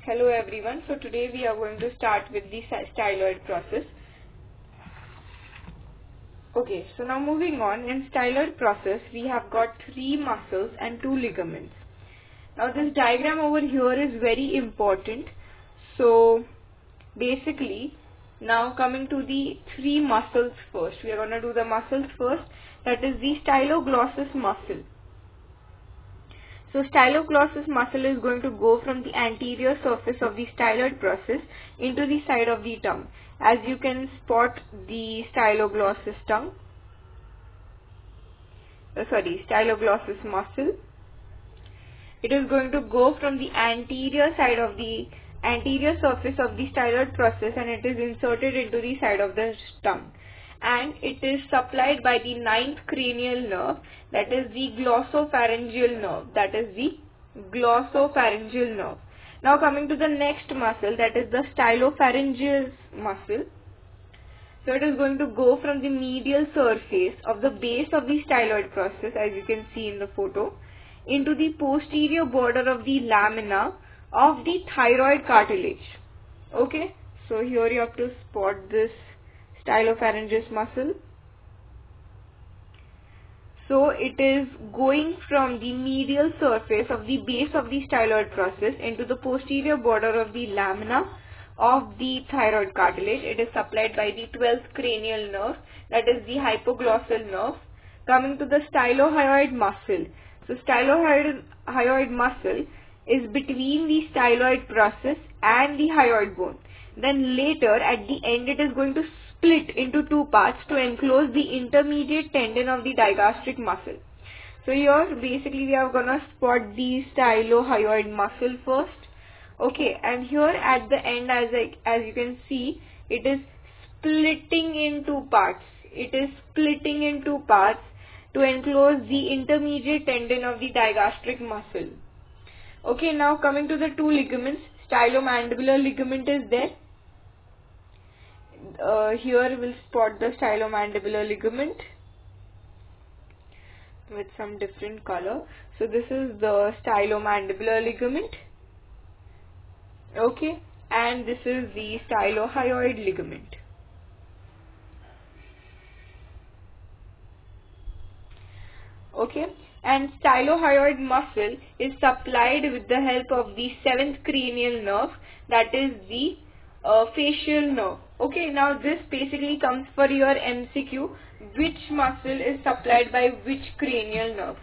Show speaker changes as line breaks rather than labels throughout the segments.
Hello everyone. So today we are going to start with the styloid process. Okay, so now moving on, in styloid process we have got 3 muscles and 2 ligaments. Now this diagram over here is very important. So basically, now coming to the 3 muscles first. We are going to do the muscles first, that is the styloglossus muscle. So styloglossus muscle is going to go from the anterior surface of the styloid process into the side of the tongue. As you can spot the styloglossus muscle. It is going to go from the anterior surface of the styloid process and it is inserted into the side of the tongue. And it is supplied by the 9th cranial nerve, that is the glossopharyngeal nerve. Now coming to the next muscle, that is the Stylopharyngeus muscle. So it is going to go from the medial surface of the base of the styloid process, as you can see in the photo, into the posterior border of the lamina of the thyroid cartilage. Okay, so here you have to spot this Stylopharyngeus muscle. So it is going from the medial surface of the base of the styloid process into the posterior border of the lamina of the thyroid cartilage. It is supplied by the 12th cranial nerve, that is the hypoglossal nerve. Coming to the stylohyoid muscle. So stylohyoid muscle is between the styloid process and the hyoid bone. Then later at the end it is going to split into 2 parts to enclose the intermediate tendon of the digastric muscle. So here basically we are gonna spot the stylohyoid muscle first. Okay, and here at the end, as you can see, it is splitting in 2 parts. It is splitting in 2 parts to enclose the intermediate tendon of the digastric muscle. Okay, now coming to the 2 ligaments, Stylomandibular ligament is there. Here we'll spot the Stylomandibular ligament with some different color. So this is the Stylomandibular ligament. Okay, and this is the Stylohyoid ligament. Okay, and stylohyoid muscle is supplied with the help of the 7th cranial nerve, that is the facial nerve. Okay, now this basically comes for your MCQ, which muscle is supplied by which cranial nerve.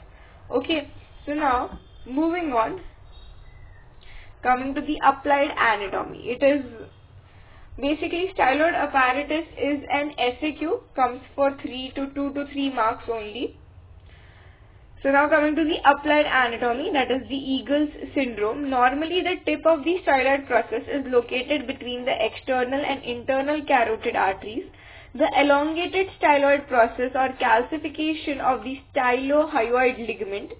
Okay, so now moving on, coming to the applied anatomy. It is basically styloid apparatus is an SAQ, comes for 2 to 3 marks only. So now coming to the applied anatomy, that is the Eagle's syndrome. Normally the tip of the styloid process is located between the external and internal carotid arteries. The elongated styloid process or calcification of the stylohyoid ligament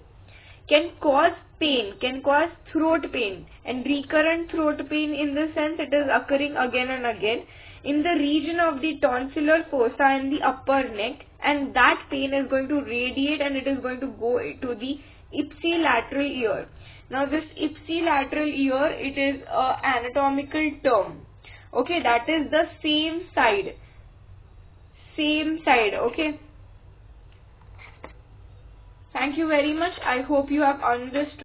can cause pain, can cause throat pain, and recurrent throat pain in the sense it is occurring again and again in the region of the tonsillar fossa in the upper neck, and that pain is going to radiate and it is going to go to the ipsilateral ear. Now this ipsilateral ear, it is an anatomical term. Okay, that is the same side. Okay. Thank you very much. I hope you have understood.